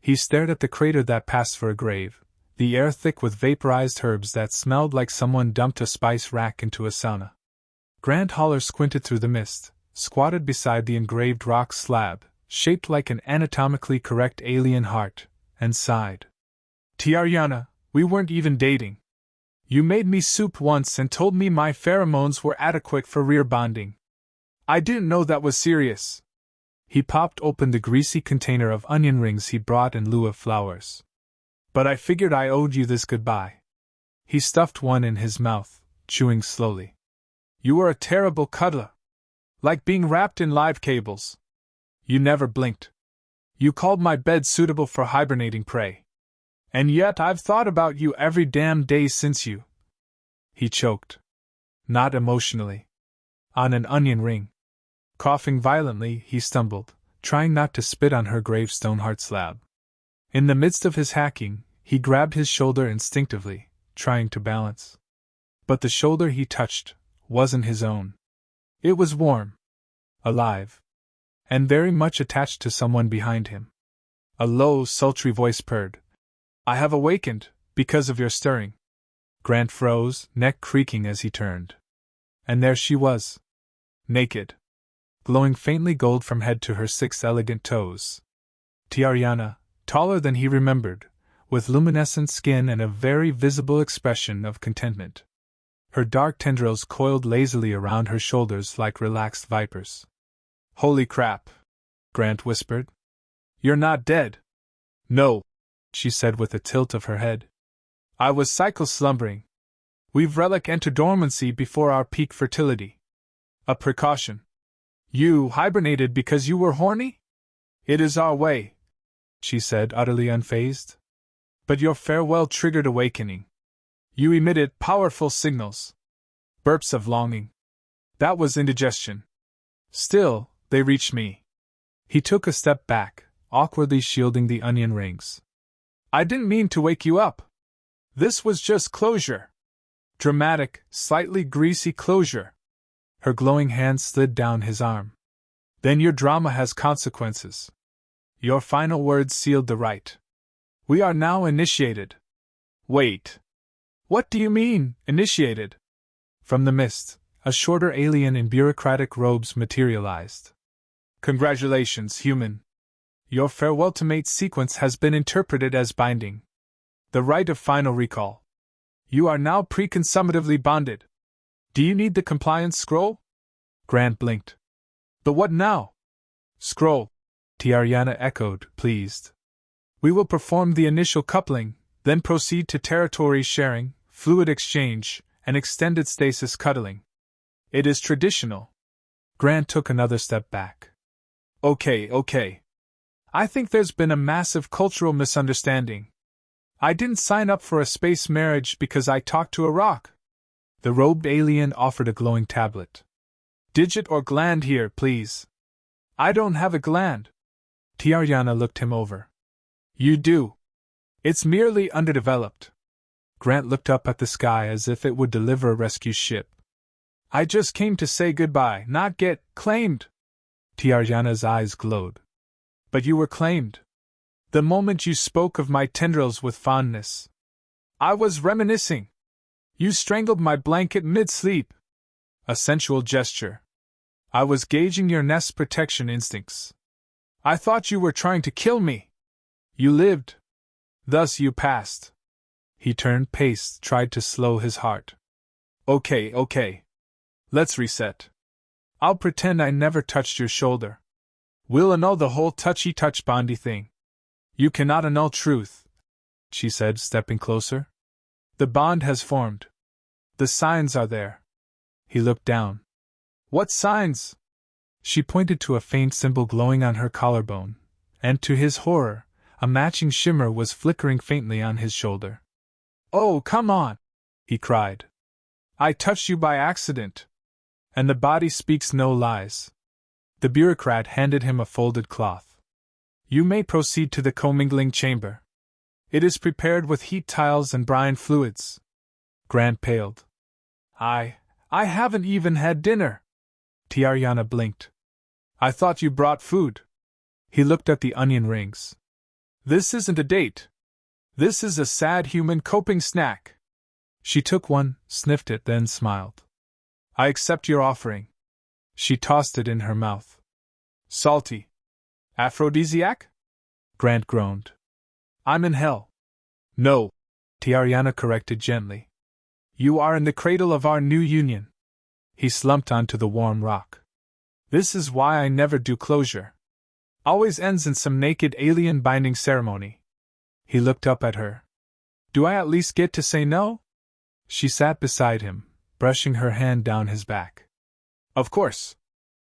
He stared at the crater that passed for a grave, the air thick with vaporized herbs that smelled like someone dumped a spice rack into a sauna. Grant Holler squinted through the mist, squatted beside the engraved rock slab, shaped like an anatomically correct alien heart, and sighed. Tiariana, we weren't even dating. You made me soup once and told me my pheromones were adequate for rear bonding. I didn't know that was serious. He popped open the greasy container of onion rings he brought in lieu of flowers. But I figured I owed you this goodbye. He stuffed one in his mouth, chewing slowly. You were a terrible cuddler. Like being wrapped in live cables. You never blinked. You called my bed suitable for hibernating prey. And yet I've thought about you every damn day since you. He choked. Not emotionally. On an onion ring. Coughing violently, he stumbled, trying not to spit on her gravestone heart slab. In the midst of his hacking, he grabbed his shoulder instinctively, trying to balance. But the shoulder he touched wasn't his own. It was warm, alive, and very much attached to someone behind him. A low, sultry voice purred. I have awakened, because of your stirring. Grant froze, neck creaking as he turned. And there she was. Naked. Glowing faintly gold from head to her 6 elegant toes. Tiariana, taller than he remembered, with luminescent skin and a very visible expression of contentment. Her dark tendrils coiled lazily around her shoulders like relaxed vipers. Holy crap, Grant whispered. You're not dead. No, she said with a tilt of her head. I was psycho-slumbering. We've relic entered dormancy before our peak fertility. A precaution. You hibernated because you were horny? It is our way, she said, utterly unfazed. But your farewell triggered awakening. You emitted powerful signals. Burps of longing. That was indigestion. Still, they reached me. He took a step back, awkwardly shielding the onion rings. I didn't mean to wake you up. This was just closure. Dramatic, slightly greasy closure. Her glowing hand slid down his arm. Then your drama has consequences. Your final words sealed the rite. We are now initiated. Wait. What do you mean, initiated? From the mist, a shorter alien in bureaucratic robes materialized. Congratulations, human. Your farewell to mate sequence has been interpreted as binding. The rite of final recall. You are now preconsummatively bonded. Do you need the compliance scroll? Grant blinked. But what now? Scroll, Tiariana echoed, pleased. We will perform the initial coupling, then proceed to territory sharing, fluid exchange, and extended stasis cuddling. It is traditional. Grant took another step back. Okay. I think there's been a massive cultural misunderstanding. I didn't sign up for a space marriage because I talked to a rock. The robed alien offered a glowing tablet. Digit or gland here, please. I don't have a gland. Tiariana looked him over. You do. It's merely underdeveloped. Grant looked up at the sky as if it would deliver a rescue ship. I just came to say goodbye, not get claimed. Tiariana's eyes glowed. But you were claimed. The moment you spoke of my tendrils with fondness. I was reminiscing. You strangled my blanket mid-sleep. A sensual gesture. I was gauging your nest protection instincts. I thought you were trying to kill me. You lived. Thus you passed. He turned pace, tried to slow his heart. Okay. Let's reset. I'll pretend I never touched your shoulder. We'll annul the whole touchy-touch bondy thing. You cannot annul truth, she said, stepping closer. The bond has formed. The signs are there. He looked down. What signs? She pointed to a faint symbol glowing on her collarbone, and to his horror, a matching shimmer was flickering faintly on his shoulder. Oh, come on, he cried. I touched you by accident. And the body speaks no lies. The bureaucrat handed him a folded cloth. You may proceed to the commingling chamber. It is prepared with heat tiles and brine fluids. Grant paled. I haven't even had dinner. Tiariana blinked. I thought you brought food. He looked at the onion rings. This isn't a date. This is a sad human coping snack. She took one, sniffed it, then smiled. I accept your offering. She tossed it in her mouth. Salty. Aphrodisiac? Grant groaned. I'm in hell. No, Tiariana corrected gently. You are in the cradle of our new union. He slumped onto the warm rock. This is why I never do closure. Always ends in some naked alien binding ceremony. He looked up at her. Do I at least get to say no? She sat beside him, brushing her hand down his back. Of course.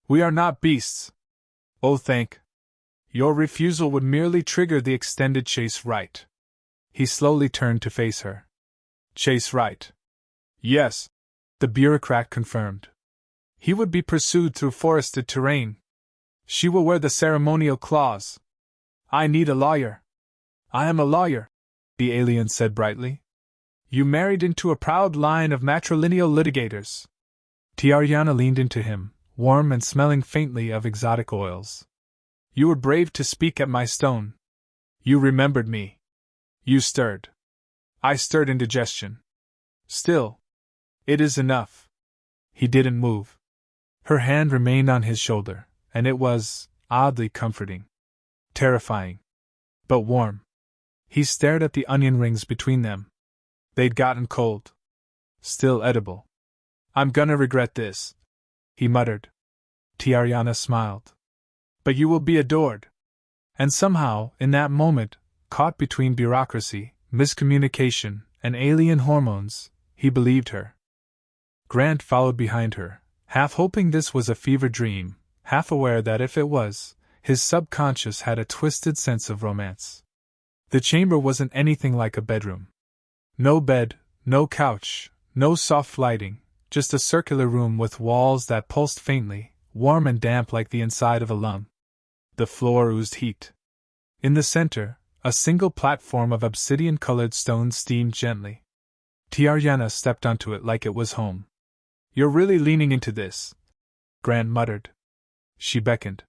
We are not beasts. Oh, thank. Your refusal would merely trigger the extended chase right. He slowly turned to face her. Chase right. Yes, the bureaucrat confirmed. He would be pursued through forested terrain. She will wear the ceremonial claws. I need a lawyer. I am a lawyer, the alien said brightly. You married into a proud line of matrilineal litigators. Tiariana leaned into him, warm and smelling faintly of exotic oils. You were brave to speak at my stone. You remembered me. You stirred. I stirred indigestion. Still, it is enough. He didn't move. Her hand remained on his shoulder, and it was, oddly comforting. Terrifying. But warm. He stared at the onion rings between them. They'd gotten cold. Still edible. I'm gonna regret this, he muttered. Tiariana smiled. But you will be adored. And somehow, in that moment, caught between bureaucracy, miscommunication, and alien hormones, he believed her. Grant followed behind her, half hoping this was a fever dream, half aware that if it was, his subconscious had a twisted sense of romance. The chamber wasn't anything like a bedroom. No bed, no couch, no soft lighting, just a circular room with walls that pulsed faintly, warm and damp like the inside of a lung. The floor oozed heat. In the center, a single platform of obsidian-colored stone steamed gently. Tiariana stepped onto it like it was home. You're really leaning into this, Grant muttered. She beckoned.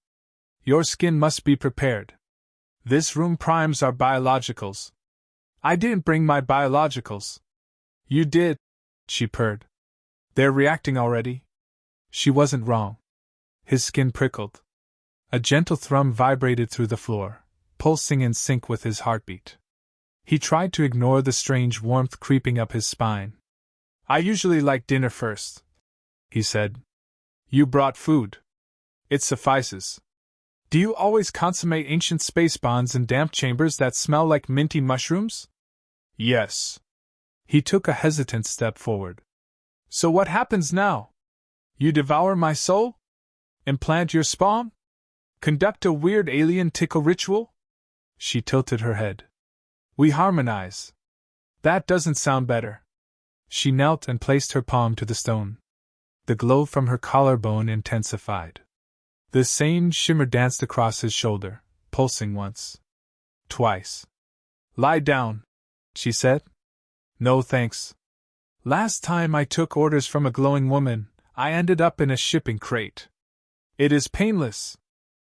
Your skin must be prepared. This room primes our biologicals. I didn't bring my biologicals. You did, she purred. They're reacting already. She wasn't wrong. His skin prickled. A gentle thrum vibrated through the floor, pulsing in sync with his heartbeat. He tried to ignore the strange warmth creeping up his spine. I usually like dinner first, he said. You brought food. It suffices. Do you always consummate ancient space bonds in damp chambers that smell like minty mushrooms? Yes. He took a hesitant step forward. So what happens now? You devour my soul? Implant your spawn? Conduct a weird alien tickle ritual? She tilted her head. We harmonize. That doesn't sound better. She knelt and placed her palm to the stone. The glow from her collarbone intensified. The same shimmer danced across his shoulder, pulsing once. Twice. Lie down, she said. No thanks. Last time I took orders from a glowing woman, I ended up in a shipping crate. It is painless.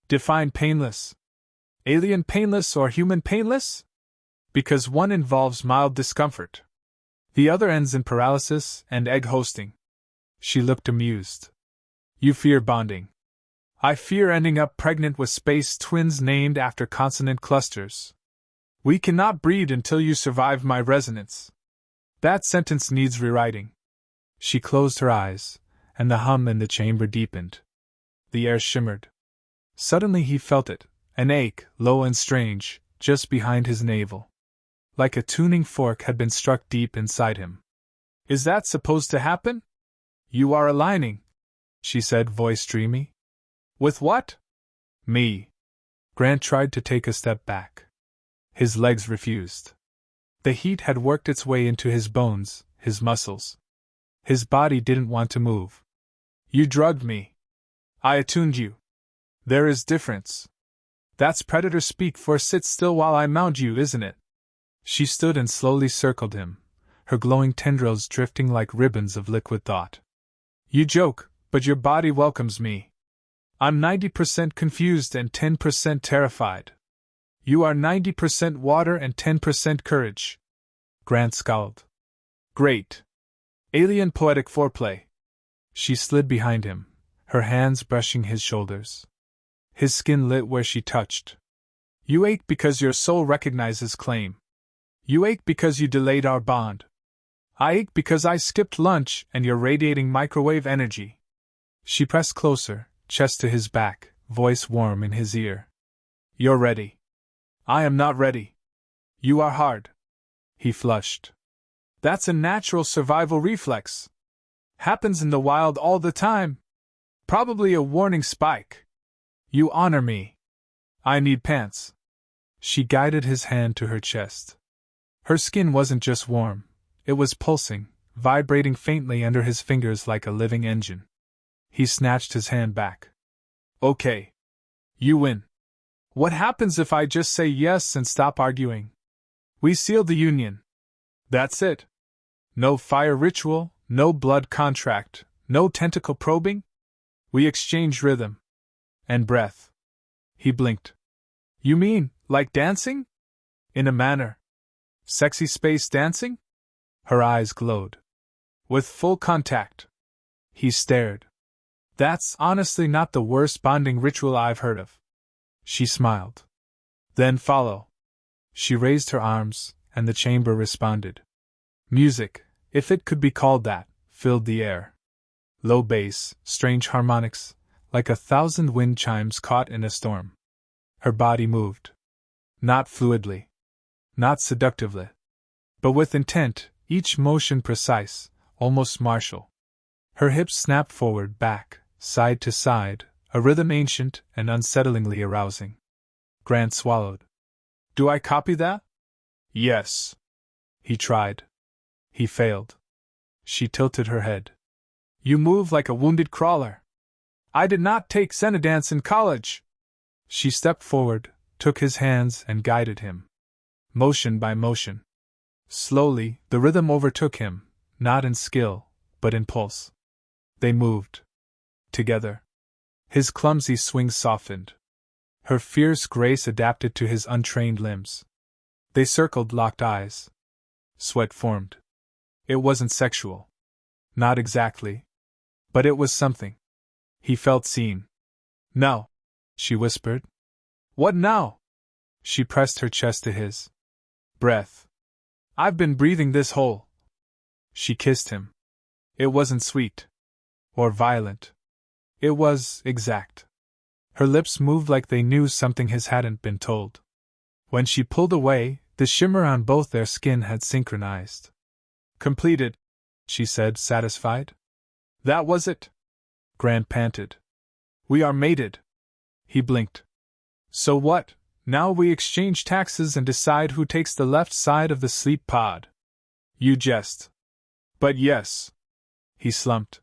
Define painless. Alien painless or human painless? Because one involves mild discomfort. The other ends in paralysis and egg hosting. She looked amused. You fear bonding. I fear ending up pregnant with space twins named after consonant clusters. We cannot breed until you survive my resonance. That sentence needs rewriting. She closed her eyes, and the hum in the chamber deepened. The air shimmered. Suddenly he felt it, an ache, low and strange, just behind his navel. Like a tuning fork had been struck deep inside him. Is that supposed to happen? You are aligning, she said, voice dreamy. With what? Me. Grant tried to take a step back. His legs refused. The heat had worked its way into his bones, his muscles. His body didn't want to move. You drugged me. I attuned you. There is difference. That's predator speak for sit still while I mount you, isn't it? She stood and slowly circled him, her glowing tendrils drifting like ribbons of liquid thought. You joke, but your body welcomes me. I'm 90% confused and 10% terrified. You are 90% water and 10% courage. Grant scowled. Great. Alien poetic foreplay. She slid behind him, her hands brushing his shoulders. His skin lit where she touched. You ache because your soul recognizes claim. You ache because you delayed our bond. I ache because I skipped lunch and you're radiating microwave energy. She pressed closer, chest to his back, voice warm in his ear. You're ready. I am not ready. You are hard. He flushed. That's a natural survival reflex. Happens in the wild all the time. Probably a warning spike. You honor me. I need pants. She guided his hand to her chest. Her skin wasn't just warm, it was pulsing, vibrating faintly under his fingers like a living engine. He snatched his hand back. Okay. You win. What happens if I just say yes and stop arguing? We seal the union. That's it. No fire ritual, no blood contract, no tentacle probing. We exchange rhythm. And breath. He blinked. You mean, like dancing? In a manner. Sexy space dancing? Her eyes glowed. With full contact. He stared. That's honestly not the worst bonding ritual I've heard of. She smiled. Then follow. She raised her arms, and the chamber responded. Music, if it could be called that, filled the air. Low bass, strange harmonics, like 1,000 wind chimes caught in a storm. Her body moved. Not fluidly. Not seductively. But with intent, each motion precise, almost martial. Her hips snapped forward, back, side to side, a rhythm ancient and unsettlingly arousing. Grant swallowed. Do I copy that? Yes. He tried. He failed. She tilted her head. You move like a wounded crawler. I did not take Xenodance in college. She stepped forward, took his hands and guided him. Motion by motion. Slowly, the rhythm overtook him, not in skill, but in pulse. They moved. Together. His clumsy swing softened. Her fierce grace adapted to his untrained limbs. They circled, locked eyes. Sweat formed. It wasn't sexual. Not exactly. But it was something. He felt seen. No, she whispered. What now? She pressed her chest to his. Breath. I've been breathing this whole. She kissed him. It wasn't sweet. Or violent. It was exact. Her lips moved like they knew something his hadn't been told. When she pulled away, the shimmer on both their skin had synchronized. Completed, she said, satisfied. That was it. Grant panted. We are mated. He blinked. So what? Now we exchange taxes and decide who takes the left side of the sleep pod. You jest. But yes. He slumped.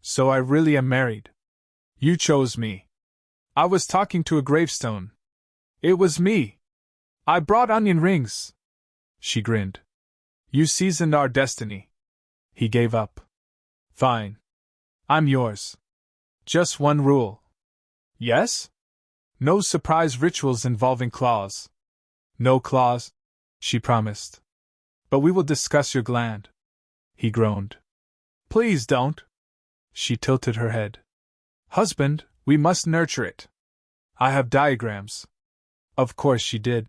So I really am married. You chose me. I was talking to a gravestone. It was me. I brought onion rings. She grinned. You seasoned our destiny. He gave up. Fine. I'm yours. Just one rule. Yes? No surprise rituals involving claws. No claws, she promised. But we will discuss your gland. He groaned. Please don't. She tilted her head. Husband, we must nurture it. I have diagrams. Of course she did.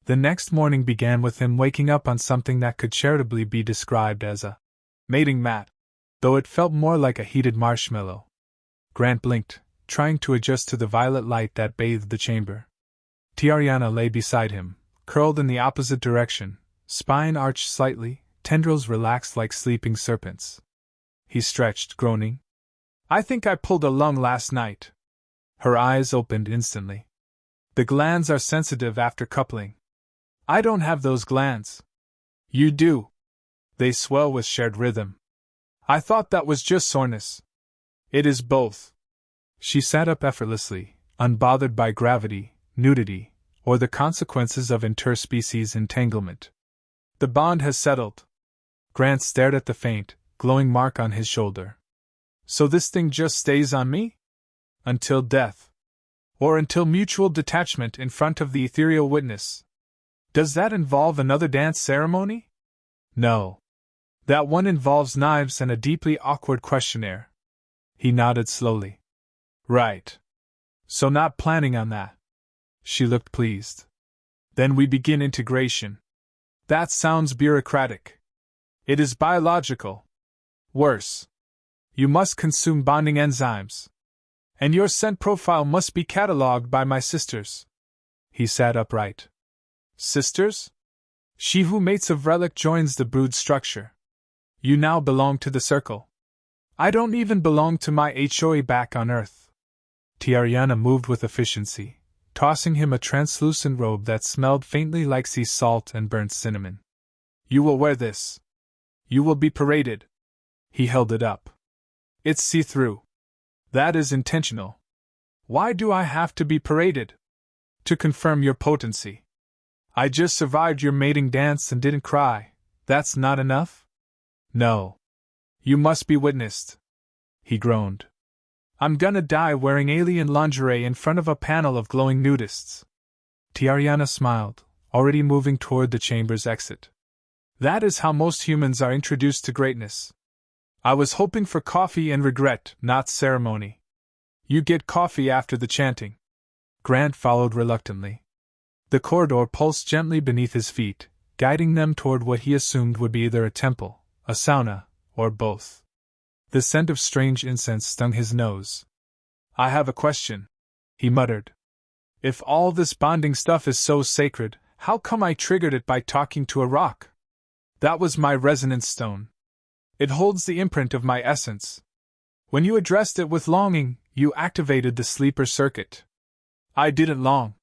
The next morning began with him waking up on something that could charitably be described as a mating mat, though it felt more like a heated marshmallow. Grant blinked, trying to adjust to the violet light that bathed the chamber. Tiariana lay beside him, curled in the opposite direction, spine arched slightly, tendrils relaxed like sleeping serpents. He stretched, groaning. I think I pulled a lung last night. Her eyes opened instantly. The glands are sensitive after coupling. I don't have those glands. You do. They swell with shared rhythm. I thought that was just soreness. It is both. She sat up effortlessly, unbothered by gravity, nudity, or the consequences of interspecies entanglement. The bond has settled. Grant stared at the faint, glowing mark on his shoulder. So this thing just stays on me? Until death. Or until mutual detachment in front of the ethereal witness. Does that involve another dance ceremony? No. That one involves knives and a deeply awkward questionnaire. He nodded slowly. Right. So not planning on that. She looked pleased. Then we begin integration. That sounds bureaucratic. It is biological. Worse. You must consume bonding enzymes. And your scent profile must be catalogued by my sisters. He sat upright. Sisters? She who mates of relic joins the brood structure. You now belong to the circle. I don't even belong to my HFY back on Earth. Tiariana moved with efficiency, tossing him a translucent robe that smelled faintly like sea salt and burnt cinnamon. You will wear this. You will be paraded. He held it up. It's see-through. That is intentional. Why do I have to be paraded? To confirm your potency. I just survived your mating dance and didn't cry. That's not enough? No. You must be witnessed. He groaned. I'm gonna die wearing alien lingerie in front of a panel of glowing nudists. Tiariana smiled, already moving toward the chamber's exit. That is how most humans are introduced to greatness. I was hoping for coffee and regret, not ceremony. You get coffee after the chanting. Grant followed reluctantly. The corridor pulsed gently beneath his feet, guiding them toward what he assumed would be either a temple, a sauna, or both. The scent of strange incense stung his nose. I have a question, he muttered. If all this bonding stuff is so sacred, how come I triggered it by talking to a rock? That was my resonance stone. It holds the imprint of my essence. When you addressed it with longing, you activated the sleeper circuit. I didn't long.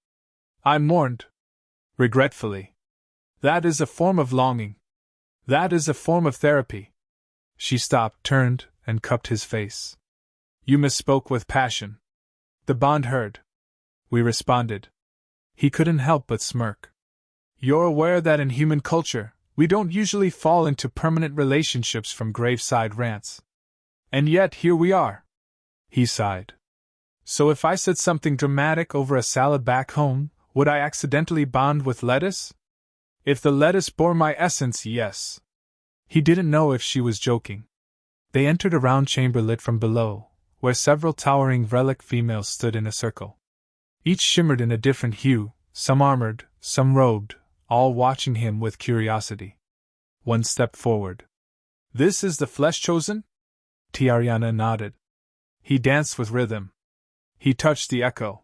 I mourned. Regretfully. That is a form of longing. That is a form of therapy. She stopped, turned, and cupped his face. You misspoke with passion. The bond heard. We responded. He couldn't help but smirk. You're aware that in human culture, we don't usually fall into permanent relationships from graveside rants. And yet here we are. He sighed. So if I said something dramatic over a salad back home, would I accidentally bond with lettuce? If the lettuce bore my essence, yes. He didn't know if she was joking. They entered a round chamber lit from below, where several towering relic females stood in a circle. Each shimmered in a different hue, some armored, some robed, all watching him with curiosity. One stepped forward. This is the flesh chosen? Tiariana nodded. He danced with rhythm. He touched the echo.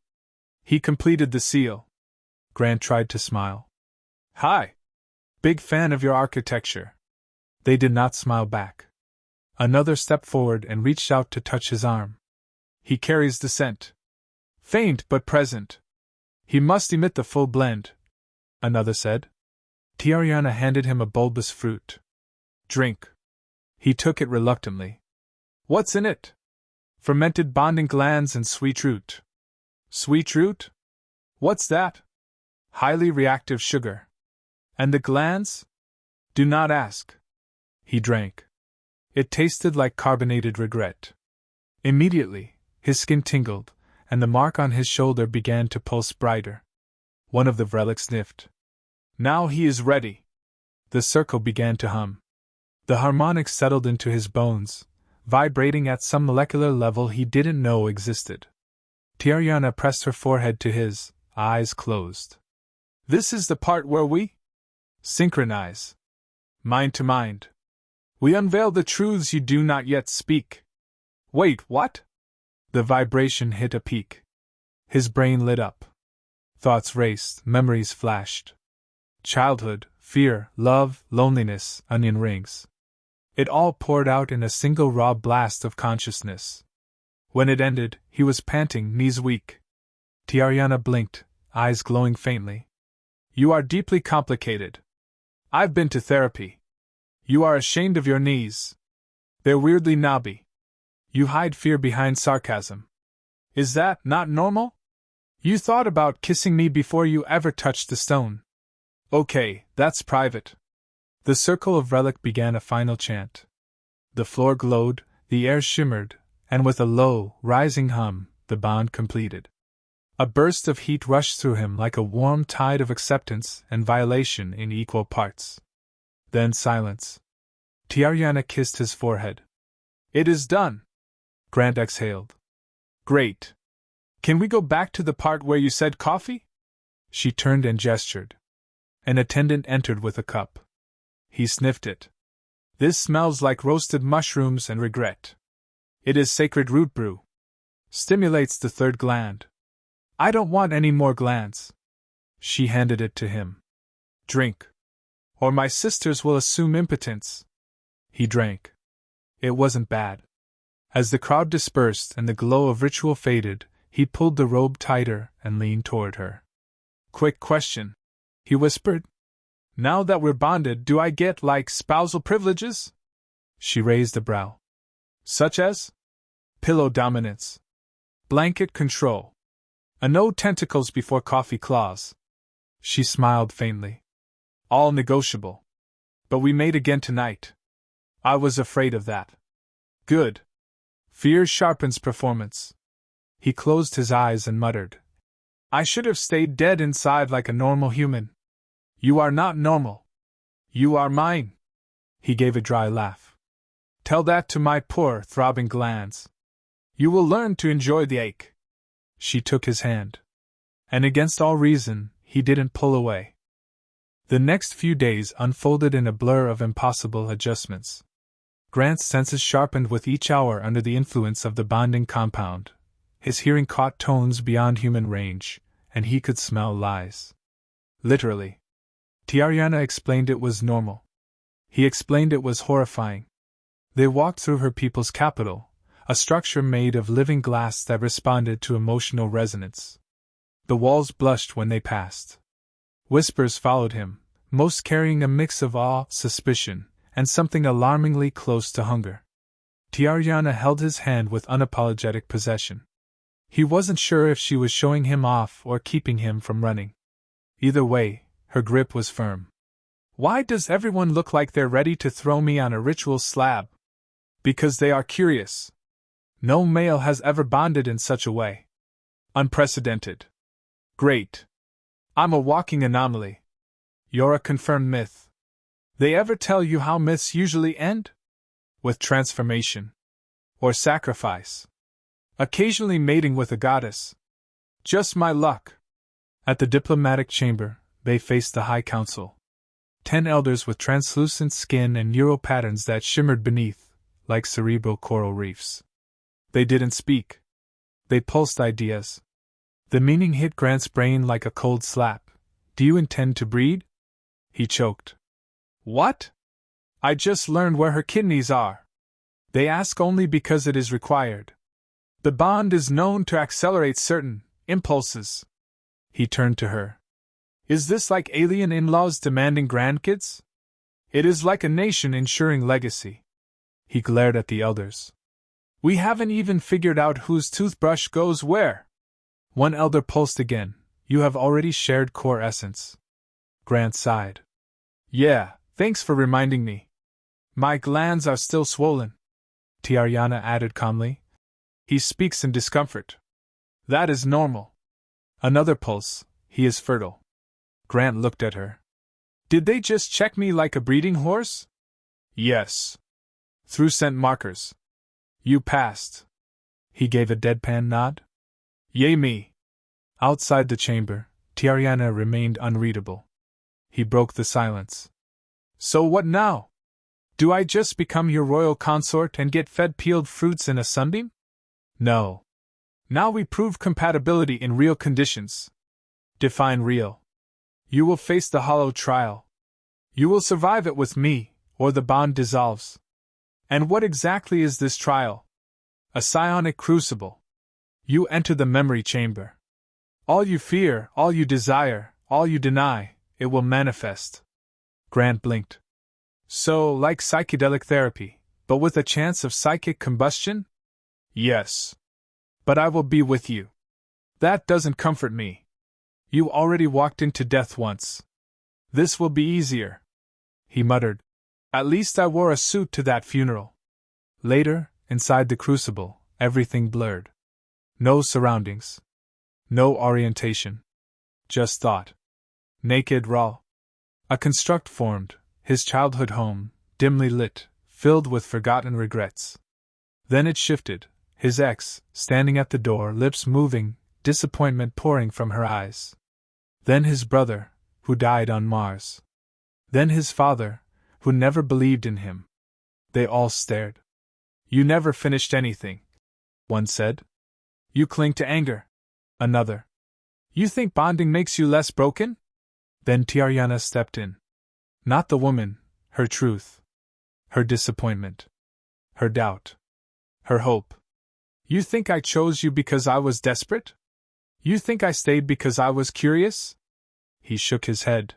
He completed the seal. Grant tried to smile. Hi. Big fan of your architecture. They did not smile back. Another stepped forward and reached out to touch his arm. He carries the scent. Faint but present. He must emit the full blend, another said. Tiariana handed him a bulbous fruit. Drink. He took it reluctantly. What's in it? Fermented bonding glands and sweet root. Sweet root? What's that? Highly reactive sugar. And the glands? Do not ask. He drank. It tasted like carbonated regret. Immediately, his skin tingled, and the mark on his shoulder began to pulse brighter. One of the relics sniffed. Now he is ready. The circle began to hum. The harmonics settled into his bones, vibrating at some molecular level he didn't know existed. Tiariana pressed her forehead to his, eyes closed. This is the part where we synchronize. Mind to mind. We unveil the truths you do not yet speak. Wait, what? The vibration hit a peak. His brain lit up. Thoughts raced, memories flashed. Childhood, fear, love, loneliness, onion rings. It all poured out in a single raw blast of consciousness. When it ended, he was panting, knees weak. Tiariana blinked, eyes glowing faintly. You are deeply complicated. I've been to therapy. You are ashamed of your knees. They're weirdly knobby. You hide fear behind sarcasm. Is that not normal? You thought about kissing me before you ever touched the stone. Okay, that's private. The circle of relic began a final chant. The floor glowed, the air shimmered, and with a low, rising hum, the bond completed. A burst of heat rushed through him like a warm tide of acceptance and violation in equal parts. Then silence. Tiariana kissed his forehead. It is done. Grant exhaled. Great. Can we go back to the part where you said coffee? She turned and gestured. An attendant entered with a cup. He sniffed it. This smells like roasted mushrooms and regret. It is sacred root brew. Stimulates the third gland. I don't want any more glands. She handed it to him. Drink. Or my sisters will assume impotence. He drank. It wasn't bad. As the crowd dispersed and the glow of ritual faded, he pulled the robe tighter and leaned toward her. Quick question, he whispered. Now that we're bonded, do I get, like, spousal privileges? She raised a brow. Such as? Pillow dominance. Blanket control. A no tentacles before coffee clause. She smiled faintly. All negotiable. But we mate again tonight. I was afraid of that. Good. Fear sharpens performance. He closed his eyes and muttered. I should have stayed dead inside like a normal human. You are not normal. You are mine. He gave a dry laugh. Tell that to my poor, throbbing glands. You will learn to enjoy the ache. She took his hand. And against all reason, he didn't pull away. The next few days unfolded in a blur of impossible adjustments. Grant's senses sharpened with each hour under the influence of the bonding compound. His hearing caught tones beyond human range, and he could smell lies. Literally. Tiariana explained it was normal. He explained it was horrifying. They walked through her people's capital, a structure made of living glass that responded to emotional resonance. The walls blushed when they passed. Whispers followed him, most carrying a mix of awe, suspicion, and something alarmingly close to hunger. Tiariana held his hand with unapologetic possession. He wasn't sure if she was showing him off or keeping him from running. Either way, her grip was firm. Why does everyone look like they're ready to throw me on a ritual slab? Because they are curious. No male has ever bonded in such a way. Unprecedented. Great. I'm a walking anomaly. You're a confirmed myth. They ever tell you how myths usually end? With transformation. Or sacrifice. Occasionally mating with a goddess. Just my luck. At the diplomatic chamber, they faced the High Council. 10 elders with translucent skin and neural patterns that shimmered beneath, like cerebral coral reefs. They didn't speak. They pulsed ideas. The meaning hit Grant's brain like a cold slap. Do you intend to breed? He choked. What? I just learned where her kidneys are. They ask only because it is required. The bond is known to accelerate certain impulses. He turned to her. Is this like alien in-laws demanding grandkids? It is like a nation ensuring legacy. He glared at the elders. We haven't even figured out whose toothbrush goes where. One elder pulsed again. You have already shared core essence. Grant sighed. Yeah, thanks for reminding me. My glands are still swollen. Tiariana added calmly. He speaks in discomfort. That is normal. Another pulse. He is fertile. Grant looked at her. Did they just check me like a breeding horse? Yes. Through scent markers. You passed. He gave a deadpan nod. Yay me. Outside the chamber, Tiariana remained unreadable. He broke the silence. So what now? Do I just become your royal consort and get fed peeled fruits in a sunbeam? No. Now we prove compatibility in real conditions. Define real. You will face the hollow trial. You will survive it with me, or the bond dissolves. And what exactly is this trial? A psionic crucible. You enter the memory chamber. All you fear, all you desire, all you deny, it will manifest. Grant blinked. So, like psychedelic therapy, but with a chance of psychic combustion? Yes. But I will be with you. That doesn't comfort me. You already walked into death once. This will be easier. He muttered. At least I wore a suit to that funeral. Later, inside the crucible, everything blurred. No surroundings. No orientation. Just thought. Naked, raw. A construct formed, his childhood home, dimly lit, filled with forgotten regrets. Then it shifted, his ex, standing at the door, lips moving, disappointment pouring from her eyes. Then his brother, who died on Mars. Then his father, who never believed in him. They all stared. You never finished anything, one said. You cling to anger. Another. You think bonding makes you less broken? Then Tiariana stepped in. Not the woman, her truth. Her disappointment. Her doubt. Her hope. You think I chose you because I was desperate? You think I stayed because I was curious? He shook his head.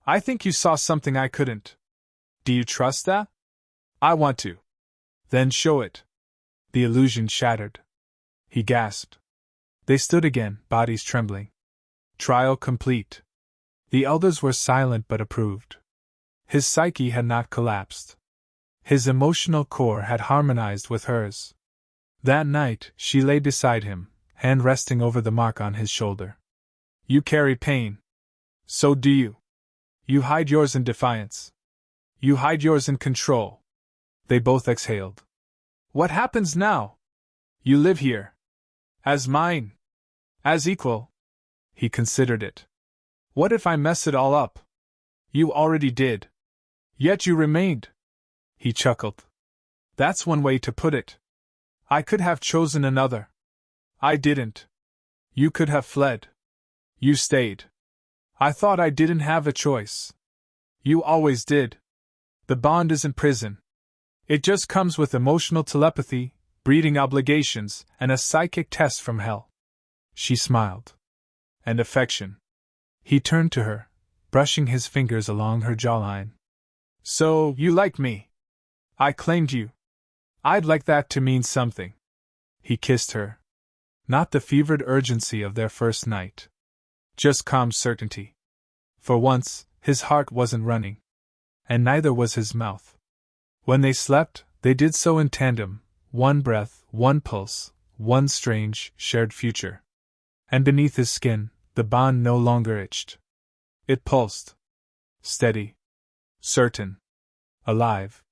I think you saw something I couldn't. Do you trust that? I want to. Then show it. The illusion shattered. He gasped. They stood again, bodies trembling. Trial complete. The elders were silent but approved. His psyche had not collapsed. His emotional core had harmonized with hers. That night, she lay beside him, hand resting over the mark on his shoulder. You carry pain. So do you. You hide yours in defiance. You hide yours in control. They both exhaled. What happens now? You live here. As mine. As equal. He considered it. What if I mess it all up? You already did. Yet you remained. He chuckled. That's one way to put it. I could have chosen another. I didn't. You could have fled. You stayed. I thought I didn't have a choice. You always did. The bond isn't prison. It just comes with emotional telepathy, breeding obligations, and a psychic test from hell. She smiled. And affection. He turned to her, brushing his fingers along her jawline. So, you like me. I claimed you. I'd like that to mean something. He kissed her. Not the fevered urgency of their first night. Just calm certainty. For once, his heart wasn't running. And neither was his mouth. When they slept, they did so in tandem, one breath, one pulse, one strange, shared future. And beneath his skin, the bond no longer itched. It pulsed. Steady. Certain. Alive.